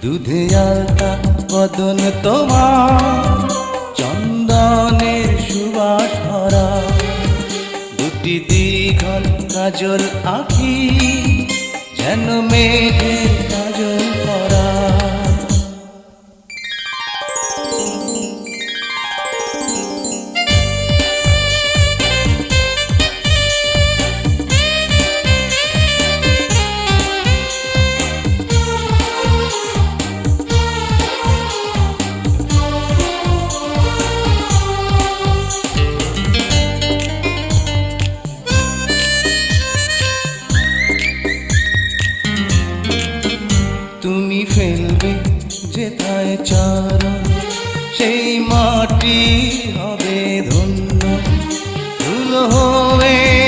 দুধে আলতা বদন তোমার, চন্দনের সুবাস ভরা, দুটি দীঘল কাজল আঁখি যেন মেঘের কাজল করা। তুমি ফেলবে যেথায় চরণ, সেই মাটি হবে ধন্য, ধুলো হয়ে